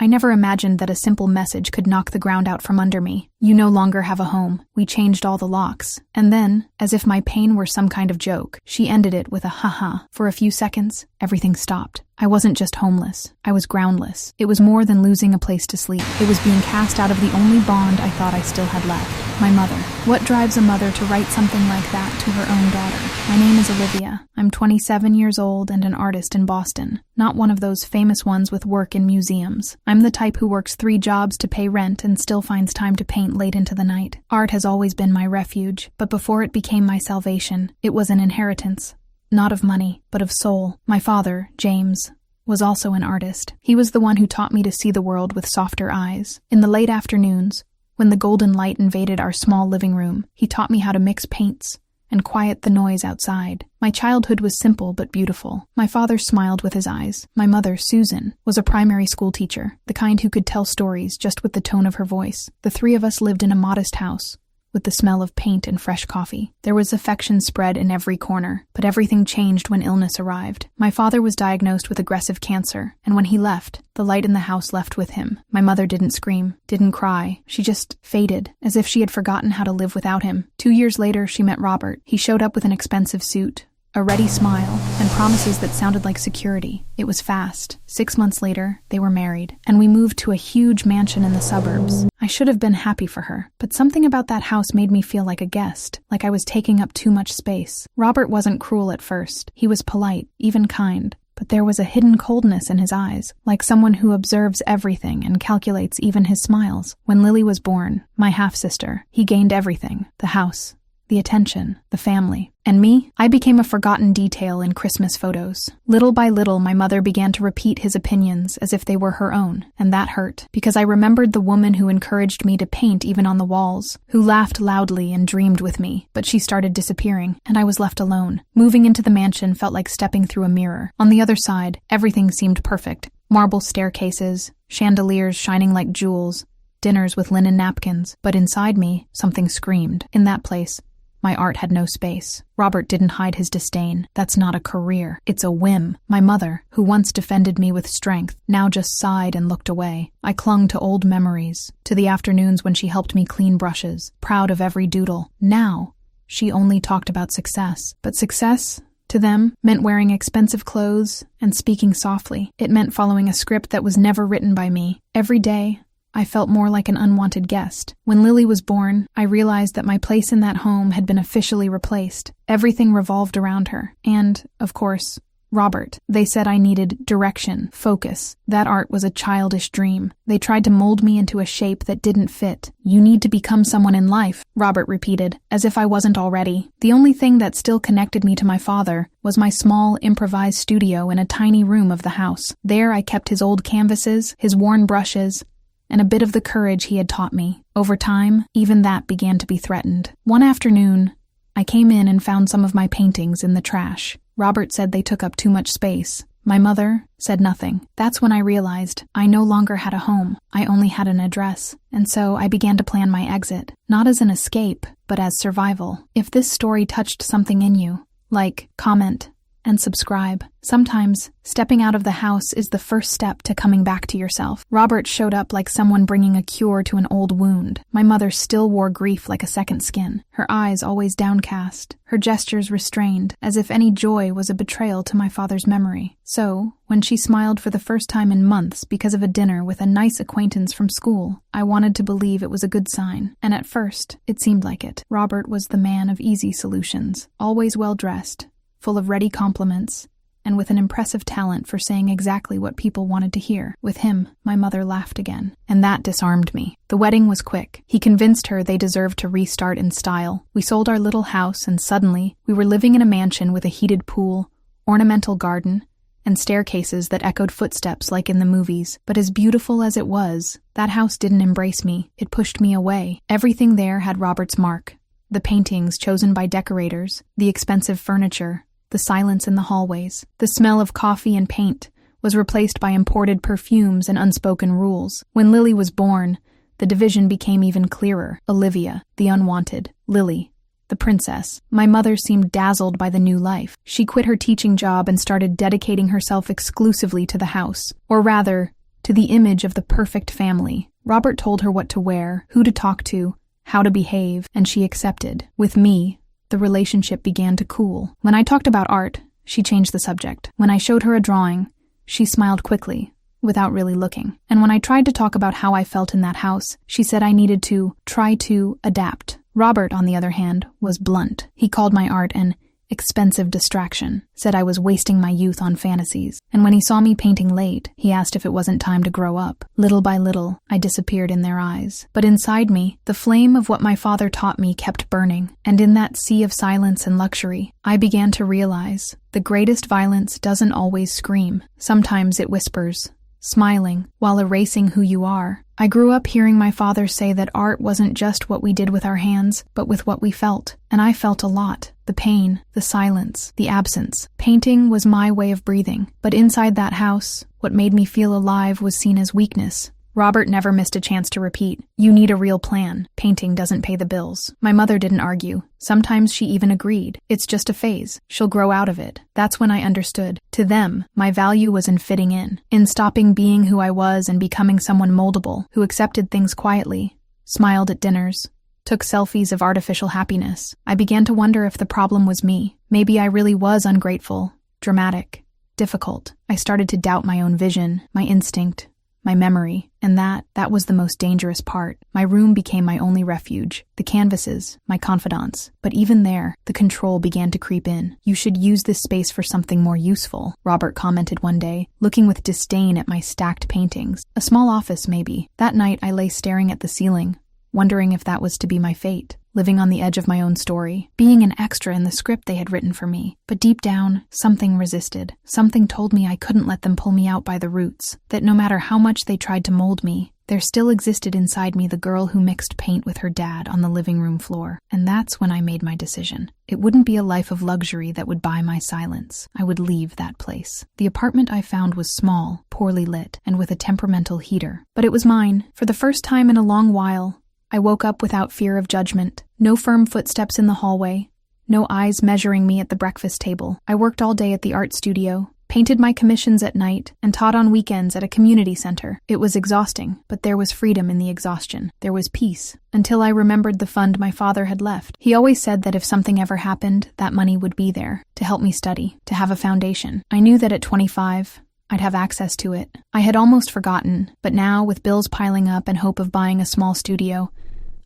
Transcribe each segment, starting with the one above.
I never imagined that a simple message could knock the ground out from under me. You no longer have a home. We changed all the locks. And then, as if my pain were some kind of joke, she ended it with a ha-ha. For a few seconds, everything stopped. I wasn't just homeless. I was groundless. It was more than losing a place to sleep. It was being cast out of the only bond I thought I still had left. My mother. What drives a mother to write something like that to her own daughter? My name is Olivia. I'm 27 years old and an artist in Boston. Not one of those famous ones with work in museums. I'm the type who works 3 jobs to pay rent and still finds time to paint late into the night. Art has always been my refuge, but before it became my salvation, it was an inheritance. Not of money, but of soul. My father, James, was also an artist. He was the one who taught me to see the world with softer eyes. In the late afternoons, when the golden light invaded our small living room, he taught me how to mix paints and quiet the noise outside. My childhood was simple but beautiful. My father smiled with his eyes. My mother, Susan, was a primary school teacher, the kind who could tell stories just with the tone of her voice. The 3 of us lived in a modest house, with the smell of paint and fresh coffee. There was affection spread in every corner, but everything changed when illness arrived. My father was diagnosed with aggressive cancer, and when he left, the light in the house left with him. My mother didn't scream, didn't cry. She just faded, as if she had forgotten how to live without him. 2 years later, she met Robert. He showed up with an expensive suit, a ready smile, and promises that sounded like security. It was fast. 6 months later, they were married, and we moved to a huge mansion in the suburbs. I should have been happy for her, but something about that house made me feel like a guest, like I was taking up too much space. Robert wasn't cruel at first. He was polite, even kind, but there was a hidden coldness in his eyes, like someone who observes everything and calculates even his smiles. When Lily was born, my half-sister, he gained everything: the house, the attention, the family. And me? I became a forgotten detail in Christmas photos. Little by little, my mother began to repeat his opinions as if they were her own, and that hurt, because I remembered the woman who encouraged me to paint even on the walls, who laughed loudly and dreamed with me, but she started disappearing, and I was left alone. Moving into the mansion felt like stepping through a mirror. On the other side, everything seemed perfect. Marble staircases, chandeliers shining like jewels, dinners with linen napkins, but inside me, something screamed. In that place, my art had no space. Robert didn't hide his disdain. That's not a career. It's a whim. My mother, who once defended me with strength, now just sighed and looked away. I clung to old memories, to the afternoons when she helped me clean brushes, proud of every doodle. Now, she only talked about success. But success, to them, meant wearing expensive clothes and speaking softly. It meant following a script that was never written by me. Every day, I felt more like an unwanted guest. When Lily was born, I realized that my place in that home had been officially replaced. Everything revolved around her. And, of course, Robert. They said I needed direction, focus. That art was a childish dream. They tried to mold me into a shape that didn't fit. You need to become someone in life, Robert repeated, as if I wasn't already. The only thing that still connected me to my father was my small, improvised studio in a tiny room of the house. There I kept his old canvases, his worn brushes, and a bit of the courage he had taught me. Over time, even that began to be threatened. One afternoon, I came in and found some of my paintings in the trash. Robert said they took up too much space. My mother said nothing. That's when I realized I no longer had a home. I only had an address. And so I began to plan my exit, not as an escape, but as survival. If this story touched something in you, like, comment, and subscribe. Sometimes, stepping out of the house is the first step to coming back to yourself. Robert showed up like someone bringing a cure to an old wound. My mother still wore grief like a second skin, her eyes always downcast, her gestures restrained, as if any joy was a betrayal to my father's memory. So, when she smiled for the first time in months because of a dinner with a nice acquaintance from school, I wanted to believe it was a good sign. And at first, it seemed like it. Robert was the man of easy solutions, always well-dressed, full of ready compliments, and with an impressive talent for saying exactly what people wanted to hear. With him, my mother laughed again, and that disarmed me. The wedding was quick. He convinced her they deserved to restart in style. We sold our little house, and suddenly, we were living in a mansion with a heated pool, ornamental garden, and staircases that echoed footsteps like in the movies. But as beautiful as it was, that house didn't embrace me. It pushed me away. Everything there had Robert's mark. The paintings chosen by decorators, the expensive furniture, the silence in the hallways. The smell of coffee and paint was replaced by imported perfumes and unspoken rules. When Lily was born, the division became even clearer. Olivia, the unwanted. Lily, the princess. My mother seemed dazzled by the new life. She quit her teaching job and started dedicating herself exclusively to the house, or rather, to to the image of the perfect family. Robert told her what to wear, who to talk to, how to behave, and she accepted. With me, the relationship began to cool. When I talked about art, she changed the subject. When I showed her a drawing, she smiled quickly, without really looking. And when I tried to talk about how I felt in that house, she said I needed to try to adapt. Robert, on the other hand, was blunt. He called my art an expensive distraction, said I was wasting my youth on fantasies. And when he saw me painting late, he asked if it wasn't time to grow up. Little by little, I disappeared in their eyes. But inside me, the flame of what my father taught me kept burning. And in that sea of silence and luxury, I began to realize the greatest violence doesn't always scream. Sometimes it whispers, smiling, while erasing who you are. I grew up hearing my father say that art wasn't just what we did with our hands, but with what we felt. And I felt a lot. The pain, the silence, the absence. Painting was my way of breathing. But inside that house, what made me feel alive was seen as weakness. Robert never missed a chance to repeat, "You need a real plan. Painting doesn't pay the bills." My mother didn't argue. Sometimes she even agreed. It's just a phase. She'll grow out of it. That's when I understood. To them, my value was in fitting in stopping being who I was and becoming someone moldable, who accepted things quietly, smiled at dinners, took selfies of artificial happiness. I began to wonder if the problem was me. Maybe I really was ungrateful, dramatic, difficult. I started to doubt my own vision, my instinct, my memory, and that was the most dangerous part. My room became my only refuge, the canvases, my confidants. But even there, the control began to creep in. "You should use this space for something more useful," Robert commented one day, looking with disdain at my stacked paintings. A small office, maybe. That night, I lay staring at the ceiling, wondering if that was to be my fate. Living on the edge of my own story, being an extra in the script they had written for me. But deep down, something resisted. Something told me I couldn't let them pull me out by the roots, that no matter how much they tried to mold me, there still existed inside me the girl who mixed paint with her dad on the living room floor. And that's when I made my decision. It wouldn't be a life of luxury that would buy my silence. I would leave that place. The apartment I found was small, poorly lit, and with a temperamental heater. But it was mine. For the first time in a long while, I woke up without fear of judgment. No firm footsteps in the hallway. No eyes measuring me at the breakfast table. I worked all day at the art studio, painted my commissions at night, and taught on weekends at a community center. It was exhausting, but there was freedom in the exhaustion. There was peace. Until I remembered the fund my father had left. He always said that if something ever happened, that money would be there, to help me study, to have a foundation. I knew that at 25, I'd have access to it. I had almost forgotten, but now, with bills piling up and hope of buying a small studio,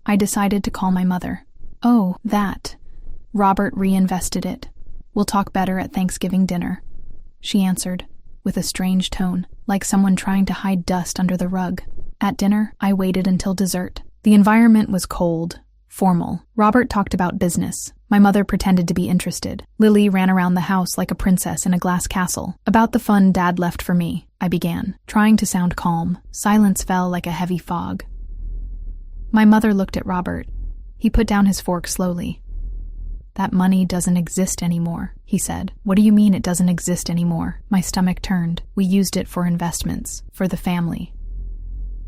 I decided to call my mother. "Oh, that. Robert reinvested it. We'll talk better at Thanksgiving dinner," she answered, with a strange tone, like someone trying to hide dust under the rug. At dinner, I waited until dessert. The environment was cold, formal. Robert talked about business. My mother pretended to be interested. Lily ran around the house like a princess in a glass castle. "About the fund Dad left for me," I began, trying to sound calm. Silence fell like a heavy fog. My mother looked at Robert. He put down his fork slowly. "That money doesn't exist anymore," he said. "What do you mean it doesn't exist anymore?" My stomach turned. "We used it for investments, for the family,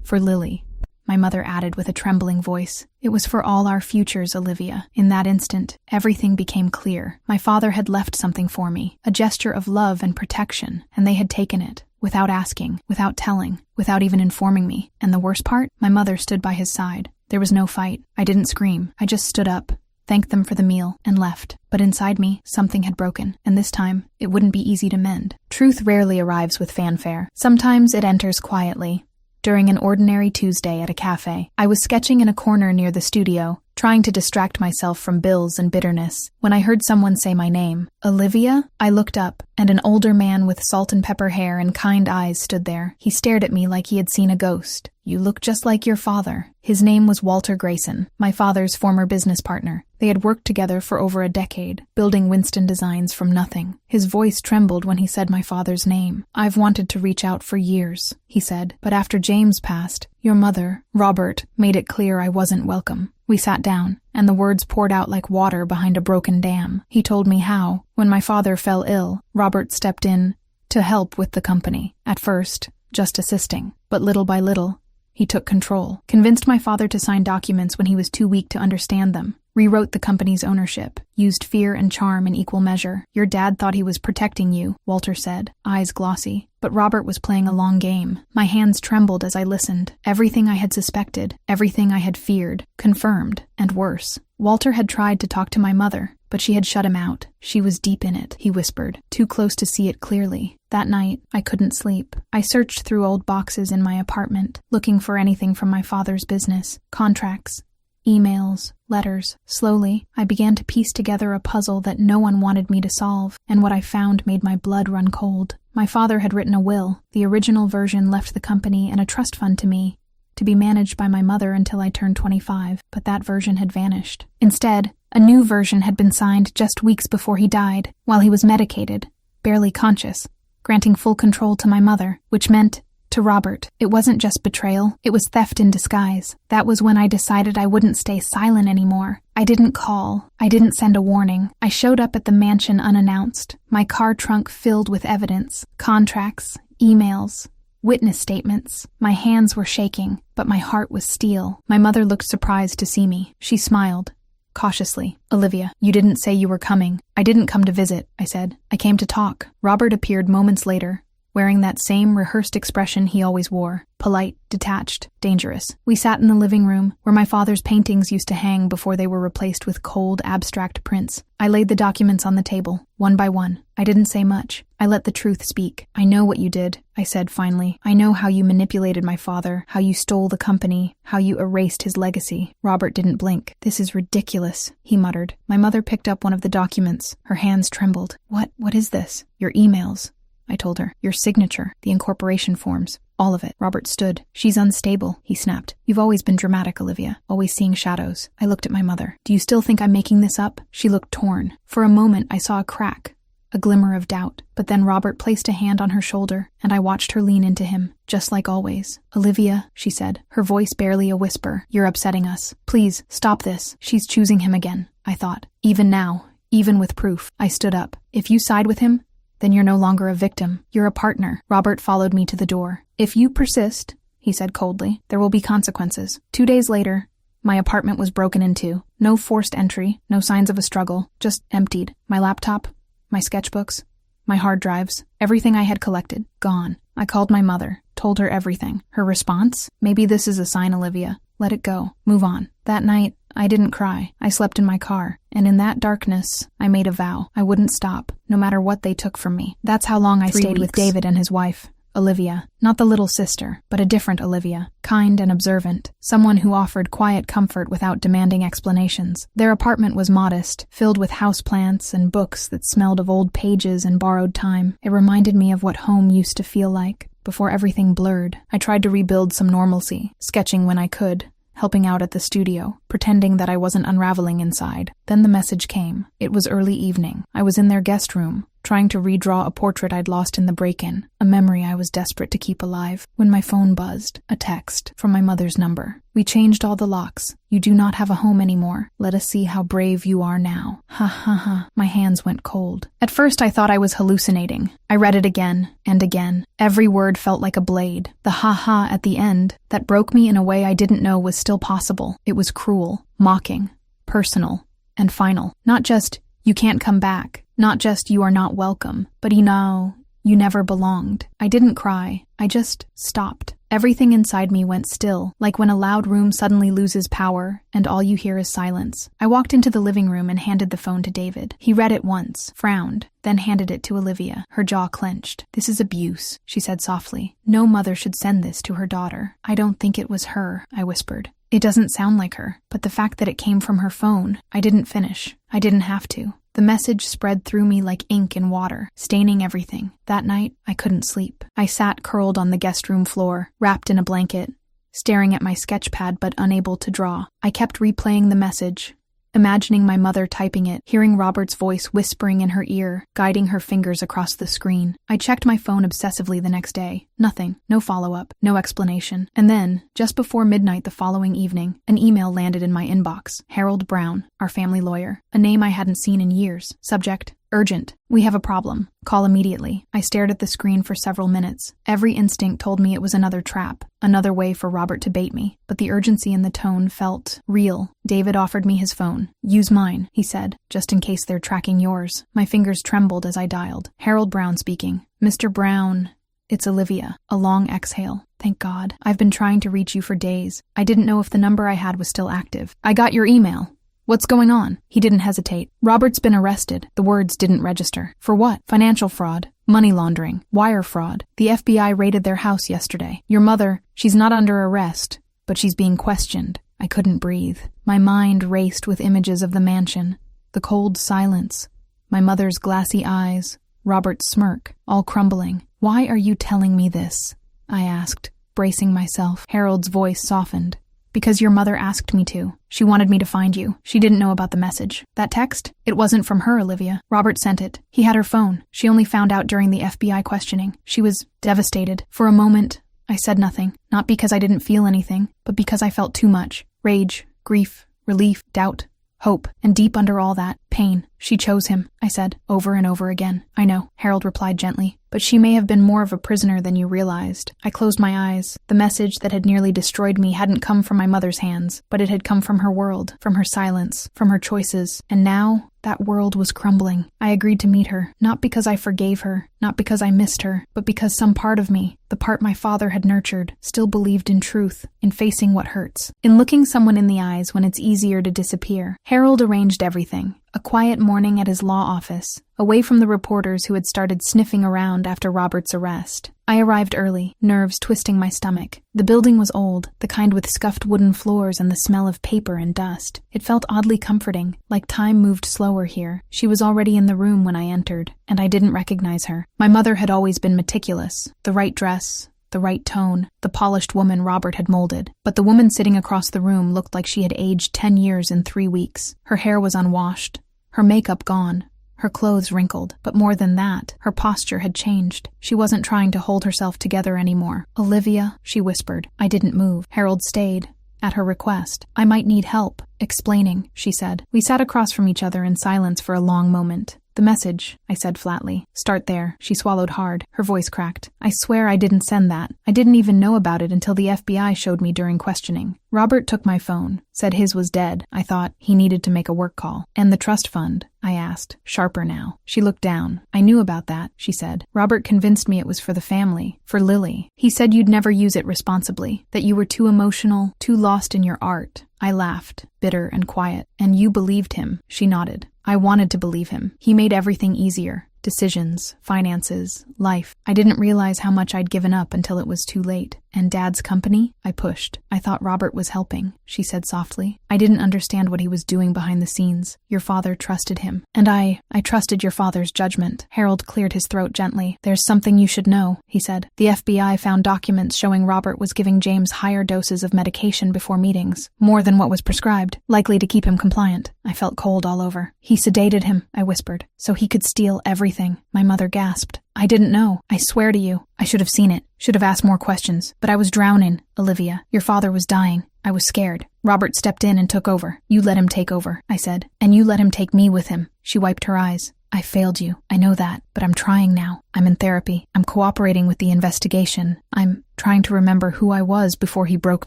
for Lily," my mother added with a trembling voice. "It was for all our futures, Olivia." In that instant, everything became clear. My father had left something for me, a gesture of love and protection, and they had taken it. Without asking, without telling, without even informing me. And the worst part? My mother stood by his side. There was no fight. I didn't scream. I just stood up, thanked them for the meal, and left. But inside me, something had broken. And this time, it wouldn't be easy to mend. Truth rarely arrives with fanfare. Sometimes it enters quietly. During an ordinary Tuesday at a cafe, I was sketching in a corner near the studio, trying to distract myself from bills and bitterness, when I heard someone say my name. "Olivia?" I looked up, and an older man with salt and pepper hair and kind eyes stood there. He stared at me like he had seen a ghost. "You look just like your father." His name was Walter Grayson, my father's former business partner. They had worked together for over a decade, building Winston designs from nothing. His voice trembled when he said my father's name. "I've wanted to reach out for years," he said, "but after James passed, your mother, Robert, made it clear I wasn't welcome." We sat down, and the words poured out like water behind a broken dam. He told me how, when my father fell ill, Robert stepped in to help with the company. At first, just assisting, but little by little, he took control, convinced my father to sign documents when he was too weak to understand them, Rewrote the company's ownership. Used fear and charm in equal measure. Your dad thought he was protecting you, Walter said, eyes glossy. But Robert was playing a long game. My hands trembled as I listened. Everything I had suspected, everything I had feared, confirmed, and worse. Walter had tried to talk to my mother, but she had shut him out. She was deep in it, he whispered, too close to see it clearly. That night, I couldn't sleep. I searched through old boxes in my apartment, looking for anything from my father's business, contracts, emails, letters. Slowly, I began to piece together a puzzle that no one wanted me to solve, and what I found made my blood run cold. My father had written a will. The original version left the company and a trust fund to me, to be managed by my mother until I turned 25, but that version had vanished. Instead, a new version had been signed just weeks before he died, while he was medicated, barely conscious, granting full control to my mother, which meant to Robert, it wasn't just betrayal, it was theft in disguise. That was when I decided I wouldn't stay silent anymore. I didn't call. I didn't send a warning. I showed up at the mansion unannounced, my car trunk filled with evidence, contracts, emails, witness statements. My hands were shaking, but my heart was steel. My mother looked surprised to see me. She smiled, cautiously. Olivia, you didn't say you were coming. I didn't come to visit, I said. I came to talk. Robert appeared moments later, wearing that same rehearsed expression he always wore, polite, detached, dangerous. We sat in the living room, where my father's paintings used to hang before they were replaced with cold, abstract prints. I laid the documents on the table, one by one. I didn't say much. I let the truth speak. I know what you did, I said finally. I know how you manipulated my father, how you stole the company, how you erased his legacy. Robert didn't blink. This is ridiculous, he muttered. My mother picked up one of the documents. Her hands trembled. What is this? Your emails, I told her. Your signature, the incorporation forms, all of it. Robert stood. She's unstable, he snapped. You've always been dramatic, Olivia, always seeing shadows. I looked at my mother. Do you still think I'm making this up? She looked torn. For a moment, I saw a crack, a glimmer of doubt. But then Robert placed a hand on her shoulder, and I watched her lean into him, just like always. Olivia, she said, her voice barely a whisper. You're upsetting us. Please, stop this. She's choosing him again, I thought. Even now, even with proof. I stood up. If you side with him, then you're no longer a victim. You're a partner. Robert followed me to the door. If you persist, he said coldly, there will be consequences. 2 days later, my apartment was broken into. No forced entry, no signs of a struggle, just emptied. My laptop, my sketchbooks, my hard drives, everything I had collected, gone. I called my mother, told her everything. Her response? Maybe this is a sign, Olivia. Let it go. Move on. That night, I didn't cry. I slept in my car, and in that darkness, I made a vow. I wouldn't stop, no matter what they took from me. That's how long I stayed with David and his wife, Olivia. Not the little sister, but a different Olivia. Kind and observant. Someone who offered quiet comfort without demanding explanations. Their apartment was modest, filled with houseplants and books that smelled of old pages and borrowed time. It reminded me of what home used to feel like, before everything blurred. I tried to rebuild some normalcy, sketching when I could, helping out at the studio, pretending that I wasn't unraveling inside. Then the message came. It was early evening. I was in their guest room, trying to redraw a portrait I'd lost in the break-in, a memory I was desperate to keep alive, when my phone buzzed, a text from my mother's number. We changed all the locks. You do not have a home anymore. Let us see how brave you are now. Ha ha ha. My hands went cold. At first I thought I was hallucinating. I read it again and again. Every word felt like a blade. The ha ha at the end, that broke me in a way I didn't know was still possible. It was cruel, mocking, personal, and final. Not just, you can't come back. Not just, you are not welcome. But you never belonged. I didn't cry. I just stopped. Everything inside me went still, like when a loud room suddenly loses power, and all you hear is silence. I walked into the living room and handed the phone to David. He read it once, frowned, then handed it to Olivia. Her jaw clenched. This is abuse, she said softly. No mother should send this to her daughter. I don't think it was her, I whispered. It doesn't sound like her, but the fact that it came from her phone, I didn't finish. I didn't have to. The message spread through me like ink in water, staining everything. That night, I couldn't sleep. I sat curled on the guest room floor, wrapped in a blanket, staring at my sketch pad but unable to draw. I kept replaying the message, imagining my mother typing it, hearing Robert's voice whispering in her ear, guiding her fingers across the screen. I checked my phone obsessively the next day. Nothing. No follow-up. No explanation. And then, just before midnight the following evening, an email landed in my inbox. Harold Brown, our family lawyer. A name I hadn't seen in years. Subject, Urgent. We have a problem. Call immediately. I stared at the screen for several minutes. Every instinct told me it was another trap, another way for Robert to bait me, but the urgency in the tone felt real. David offered me his phone. Use mine, he said, just in case they're tracking yours. My fingers trembled as I dialed. Harold Brown speaking. Mr. Brown. It's Olivia. A long exhale. Thank God. I've been trying to reach you for days. I didn't know if the number I had was still active. I got your email. What's going on? He didn't hesitate. Robert's been arrested. The words didn't register. For what? Financial fraud, money laundering, wire fraud. The FBI raided their house yesterday. Your mother, she's not under arrest, but she's being questioned. I couldn't breathe. My mind raced with images of the mansion, the cold silence, my mother's glassy eyes, Robert's smirk, all crumbling. Why are you telling me this? I asked, bracing myself. Harold's voice softened. Because your mother asked me to. She wanted me to find you. She didn't know about the message. That text? It wasn't from her, Olivia. Robert sent it. He had her phone. She only found out during the FBI questioning. She was devastated. For a moment, I said nothing. Not because I didn't feel anything, but because I felt too much. Rage, grief, relief, doubt, hope, and deep under all that, pain. She chose him, I said, over and over again. I know, Harold replied gently. But she may have been more of a prisoner than you realized. I closed my eyes. The message that had nearly destroyed me hadn't come from my mother's hands, but it had come from her world, from her silence, from her choices. And now, that world was crumbling. I agreed to meet her, not because I forgave her, not because I missed her, but because some part of me, the part my father had nurtured, still believed in truth, in facing what hurts, in looking someone in the eyes when it's easier to disappear. Harold arranged everything. A quiet morning at his law office, away from the reporters who had started sniffing around after Robert's arrest. I arrived early, nerves twisting my stomach. The building was old, the kind with scuffed wooden floors and the smell of paper and dust. It felt oddly comforting, like time moved slower here. She was already in the room when I entered, and I didn't recognize her. My mother had always been meticulous. The right dress, the right tone, the polished woman Robert had molded. But the woman sitting across the room looked like she had aged 10 years in 3 weeks. Her hair was unwashed, her makeup gone, her clothes wrinkled. But more than that, her posture had changed. She wasn't trying to hold herself together anymore. Olivia, she whispered. I didn't move. Harold stayed. At her request. I might need help. Explaining, she said. We sat across from each other in silence for a long moment. The message, I said flatly. Start there. She swallowed hard. Her voice cracked. I swear I didn't send that. I didn't even know about it until the FBI showed me during questioning. Robert took my phone, said his was dead. I thought he needed to make a work call. And the trust fund? I asked, sharper now. She looked down. I knew about that, she said. Robert convinced me it was for the family, for Lily. He said you'd never use it responsibly, that you were too emotional, too lost in your art. I laughed, bitter and quiet. And you believed him, she nodded. I wanted to believe him. He made everything easier. Decisions, finances, life. I didn't realize how much I'd given up until it was too late. And Dad's company? I pushed. I thought Robert was helping, she said softly. I didn't understand what he was doing behind the scenes. Your father trusted him. And I trusted your father's judgment. Harold cleared his throat gently. There's something you should know, he said. The FBI found documents showing Robert was giving James higher doses of medication before meetings. More than what was prescribed, likely to keep him compliant. I felt cold all over. He sedated him, I whispered, so he could steal everything. My mother gasped. I didn't know. I swear to you. I should have seen it. Should have asked more questions. But I was drowning, Olivia. Your father was dying. I was scared. Robert stepped in and took over. You let him take over, I said. And you let him take me with him. She wiped her eyes. I failed you. I know that. But I'm trying now. I'm in therapy. I'm cooperating with the investigation. I'm trying to remember who I was before he broke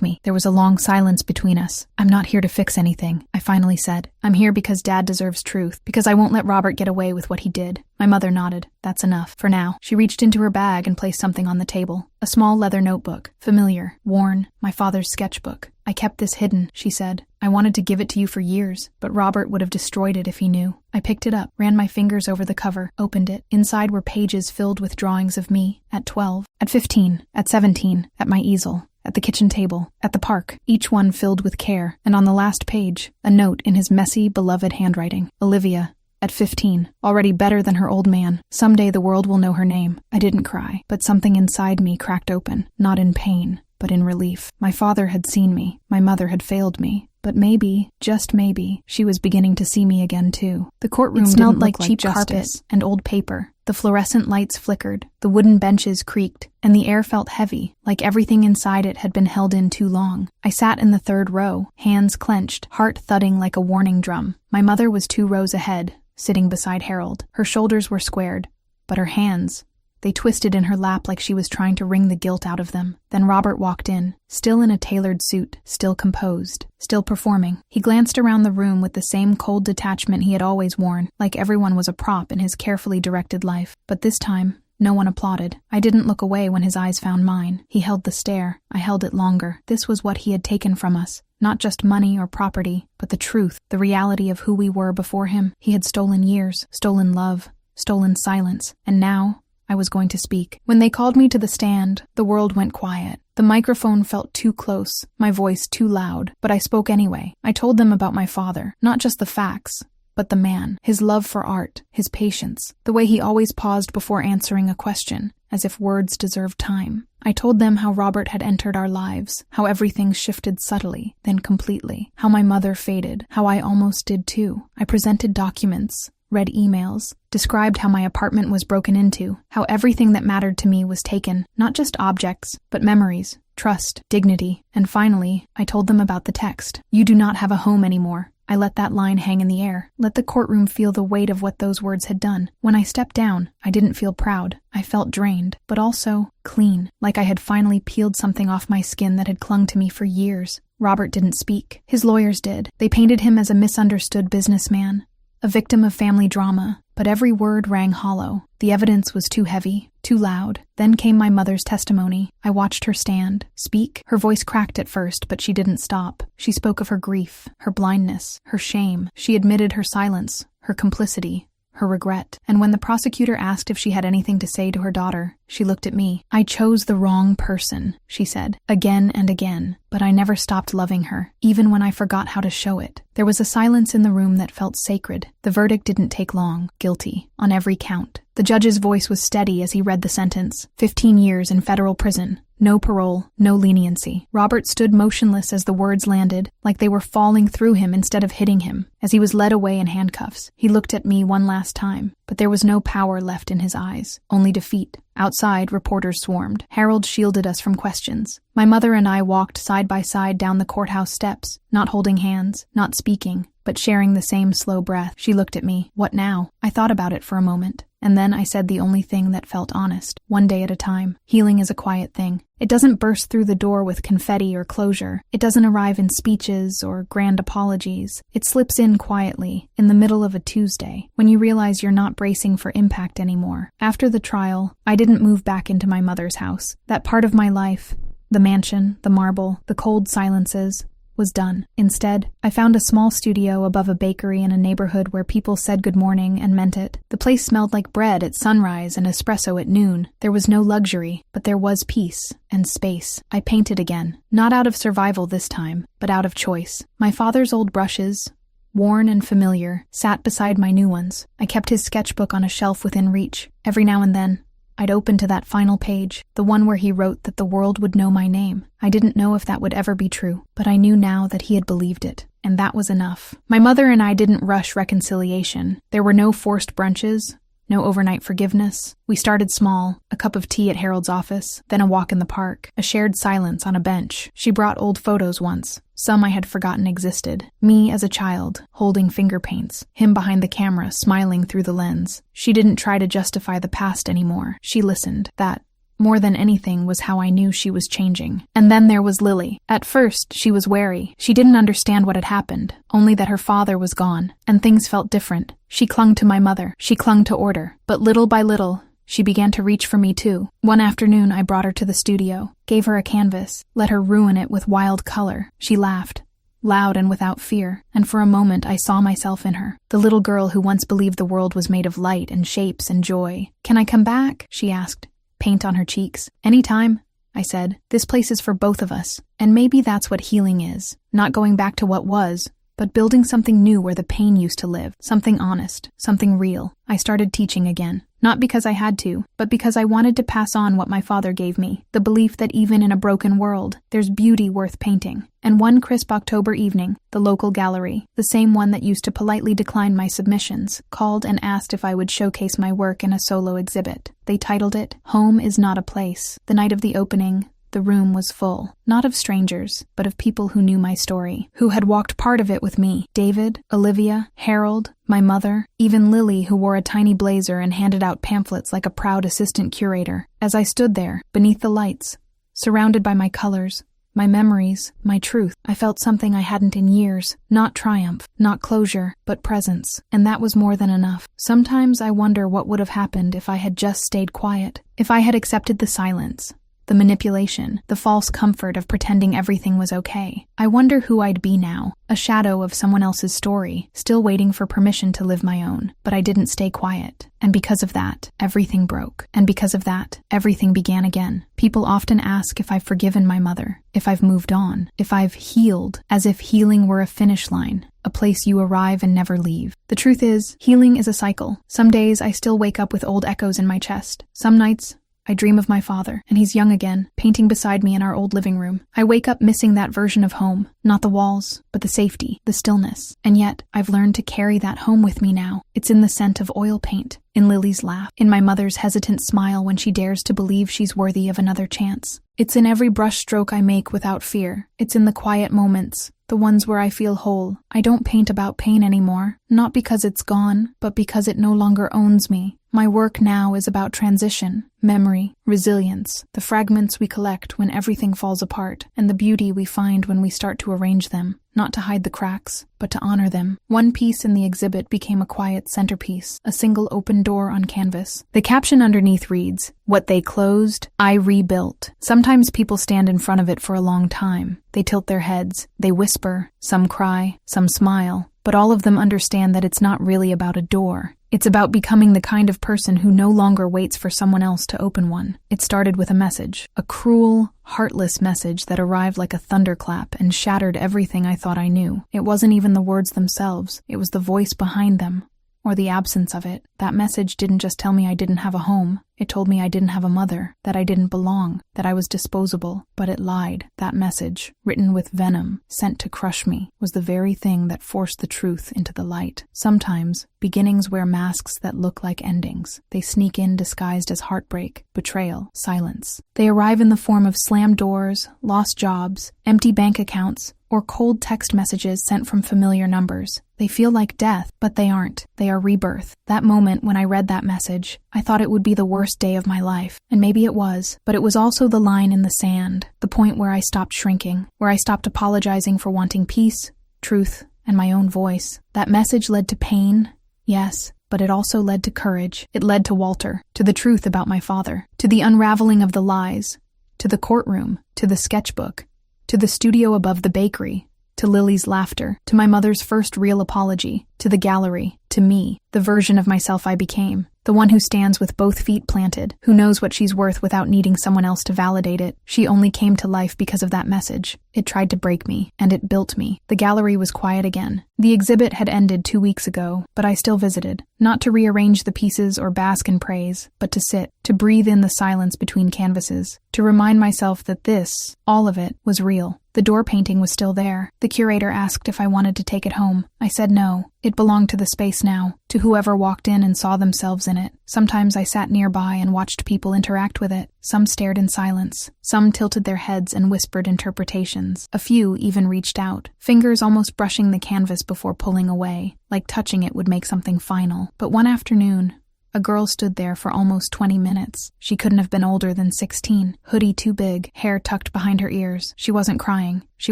me. There was a long silence between us. I'm not here to fix anything, I finally said. I'm here because Dad deserves truth. Because I won't let Robert get away with what he did. My mother nodded. That's enough. For now. She reached into her bag and placed something on the table. A small leather notebook. Familiar. Worn. My father's sketchbook. I kept this hidden, she said. I wanted to give it to you for years, but Robert would have destroyed it if he knew. I picked it up, ran my fingers over the cover, opened it. Inside were pages filled with drawings of me, at 12, at 15, at 17, at my easel, at the kitchen table, at the park, each one filled with care. And on the last page, a note in his messy, beloved handwriting. Olivia, at 15, already better than her old man. Someday the world will know her name. I didn't cry, but something inside me cracked open, not in pain, but in relief. My father had seen me. My mother had failed me. But maybe, just maybe, she was beginning to see me again too. The courtroom smelled like cheap carpet and old paper. The fluorescent lights flickered, the wooden benches creaked, and the air felt heavy, like everything inside it had been held in too long. I sat in the third row, hands clenched, heart thudding like a warning drum. My mother was 2 rows ahead, sitting beside Harold. Her shoulders were squared, but her hands, they twisted in her lap like she was trying to wring the guilt out of them. Then Robert walked in, still in a tailored suit, still composed, still performing. He glanced around the room with the same cold detachment he had always worn, like everyone was a prop in his carefully directed life. But this time, no one applauded. I didn't look away when his eyes found mine. He held the stare. I held it longer. This was what he had taken from us. Not just money or property, but the truth, the reality of who we were before him. He had stolen years, stolen love, stolen silence, and now I was going to speak. When they called me to the stand, the world went quiet. The microphone felt too close, my voice too loud, but I spoke anyway. I told them about my father, not just the facts, but the man, his love for art, his patience, the way he always paused before answering a question, as if words deserved time. I told them how Robert had entered our lives, how everything shifted subtly, then completely, how my mother faded, how I almost did too. I presented documents, read emails, described how my apartment was broken into, how everything that mattered to me was taken, not just objects, but memories, trust, dignity, and finally, I told them about the text. "You do not have a home anymore." I let that line hang in the air, let the courtroom feel the weight of what those words had done. When I stepped down, I didn't feel proud. I felt drained, but also clean, like I had finally peeled something off my skin that had clung to me for years. Robert didn't speak. His lawyers did. They painted him as a misunderstood businessman, a victim of family drama, but every word rang hollow. The evidence was too heavy, too loud. Then came my mother's testimony. I watched her stand, speak. Her voice cracked at first, but she didn't stop. She spoke of her grief, her blindness, her shame. She admitted her silence, her complicity, her regret. And when the prosecutor asked if she had anything to say to her daughter, she looked at me. "I chose the wrong person," she said, again and again, but I never stopped loving her, even when I forgot how to show it. There was a silence in the room that felt sacred. The verdict didn't take long. Guilty, on every count. The judge's voice was steady as he read the sentence. 15 years in federal prison. No parole, no leniency. Robert stood motionless as the words landed, like they were falling through him instead of hitting him. As he was led away in handcuffs, he looked at me one last time, but there was no power left in his eyes, only defeat. Outside, reporters swarmed. Harold shielded us from questions. My mother and I walked side by side down the courthouse steps, not holding hands, not speaking, but sharing the same slow breath. She looked at me. What now? I thought about it for a moment, and then I said the only thing that felt honest. One day at a time. Healing is a quiet thing. It doesn't burst through the door with confetti or closure. It doesn't arrive in speeches or grand apologies. It slips in quietly, in the middle of a Tuesday, when you realize you're not bracing for impact anymore. After the trial, I didn't move back into my mother's house. That part of my life, the mansion, the marble, the cold silences, was done. Instead, I found a small studio above a bakery in a neighborhood where people said good morning and meant it. The place smelled like bread at sunrise and espresso at noon. There was no luxury, but there was peace and space. I painted again, not out of survival this time, but out of choice. My father's old brushes, worn and familiar, sat beside my new ones. I kept his sketchbook on a shelf within reach. Every now and then, I'd open to that final page, the one where he wrote that the world would know my name. I didn't know if that would ever be true, but I knew now that he had believed it, and that was enough. My mother and I didn't rush reconciliation. There were no forced brunches, no overnight forgiveness. We started small, a cup of tea at Harold's office, then a walk in the park, a shared silence on a bench. She brought old photos once, some I had forgotten existed. Me as a child, holding finger paints, him behind the camera, smiling through the lens. She didn't try to justify the past anymore. She listened. That, more than anything, was how I knew she was changing. And then there was Lily. At first, she was wary. She didn't understand what had happened, only that her father was gone, and things felt different. She clung to my mother. She clung to order. But little by little, she began to reach for me too. One afternoon, I brought her to the studio, gave her a canvas, let her ruin it with wild color. She laughed, loud and without fear, and for a moment I saw myself in her, the little girl who once believed the world was made of light and shapes and joy. "Can I come back?" she asked, paint on her cheeks. "Anytime," I said. "This place is for both of us." And maybe that's what healing is. Not going back to what was, but building something new where the pain used to live. Something honest, something real. I started teaching again. Not because I had to, but because I wanted to pass on what my father gave me, the belief that even in a broken world, there's beauty worth painting. And one crisp October evening, the local gallery, the same one that used to politely decline my submissions, called and asked if I would showcase my work in a solo exhibit. They titled it, "Home is Not a Place." The night of the opening, The room was full, not of strangers, but of people who knew my story, who had walked part of it with me. David, Olivia, Harold, my mother, even Lily, who wore a tiny blazer and handed out pamphlets like a proud assistant curator. As I stood there, beneath the lights, surrounded by my colors, my memories, my truth, I felt something I hadn't in years. Not triumph, not closure, but presence. And that was more than enough. Sometimes I wonder what would have happened if I had just stayed quiet, if I had accepted the silence, the manipulation, the false comfort of pretending everything was okay. I wonder who I'd be now, a shadow of someone else's story, still waiting for permission to live my own. But I didn't stay quiet. And because of that, everything broke. And because of that, everything began again. People often ask if I've forgiven my mother, if I've moved on, if I've healed, as if healing were a finish line, a place you arrive and never leave. The truth is, healing is a cycle. Some days I still wake up with old echoes in my chest. Some nights, I dream of my father, and he's young again, painting beside me in our old living room. I wake up missing that version of home, not the walls, but the safety, the stillness. And yet, I've learned to carry that home with me now. It's in the scent of oil paint, in Lily's laugh, in my mother's hesitant smile when she dares to believe she's worthy of another chance. It's in every brushstroke I make without fear. It's in the quiet moments, the ones where I feel whole. I don't paint about pain anymore, not because it's gone, but because it no longer owns me. My work now is about transition, memory, resilience, the fragments we collect when everything falls apart, and the beauty we find when we start to arrange them, not to hide the cracks, but to honor them. One piece in the exhibit became a quiet centerpiece, a single open door on canvas. The caption underneath reads, "What they closed, I rebuilt." Sometimes people stand in front of it for a long time. They tilt their heads, they whisper, some cry, some smile, but all of them understand that it's not really about a door. It's about becoming the kind of person who no longer waits for someone else to open one. It started with a message, a cruel, heartless message that arrived like a thunderclap and shattered everything I thought I knew. It wasn't even the words themselves, it was the voice behind them, or the absence of it. That message didn't just tell me I didn't have a home. It told me I didn't have a mother, that I didn't belong, that I was disposable. But it lied. That message, written with venom, sent to crush me, was the very thing that forced the truth into the light. Sometimes, beginnings wear masks that look like endings. They sneak in disguised as heartbreak, betrayal, silence. They arrive in the form of slammed doors, lost jobs, empty bank accounts, or cold text messages sent from familiar numbers. They feel like death, but they aren't. They are rebirth. That moment when I read that message, I thought it would be the worst day of my life. And maybe it was, but it was also the line in the sand, the point where I stopped shrinking, where I stopped apologizing for wanting peace, truth, and my own voice. That message led to pain, yes, but it also led to courage. It led to Walter, to the truth about my father, to the unraveling of the lies, to the courtroom, to the sketchbook, to the studio above the bakery, to Lily's laughter, to my mother's first real apology, to the gallery, to me, the version of myself I became, the one who stands with both feet planted, who knows what she's worth without needing someone else to validate it. She only came to life because of that message. It tried to break me, and it built me. The gallery was quiet again. The exhibit had ended 2 weeks ago, but I still visited, not to rearrange the pieces or bask in praise, but to sit, to breathe in the silence between canvases, to remind myself that this, all of it, was real. The door painting was still there. The curator asked if I wanted to take it home. I said no. It belonged to the space now, to whoever walked in and saw themselves in it. Sometimes I sat nearby and watched people interact with it. Some stared in silence. Some tilted their heads and whispered interpretations. A few even reached out, fingers almost brushing the canvas before pulling away, like touching it would make something final. But one afternoon, a girl stood there for almost 20 minutes. She couldn't have been older than 16, hoodie too big, hair tucked behind her ears. She wasn't crying. She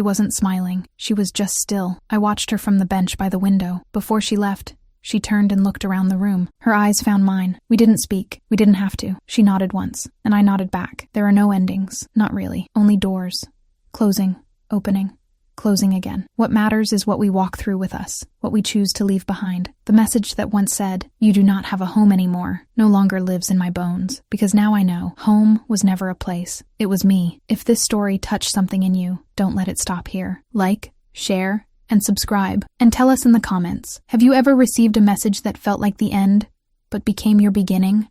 wasn't smiling. She was just still. I watched her from the bench by the window. Before she left, she turned and looked around the room. Her eyes found mine. We didn't speak. We didn't have to. She nodded once, and I nodded back. There are no endings. Not really. Only doors. Closing. Opening. Closing again. What matters is what we walk through with us, what we choose to leave behind. The message that once said, "You do not have a home anymore," no longer lives in my bones, because now I know home was never a place. It was me. If this story touched something in you, don't let it stop here. Like, share, and subscribe. And tell us in the comments, have you ever received a message that felt like the end, but became your beginning?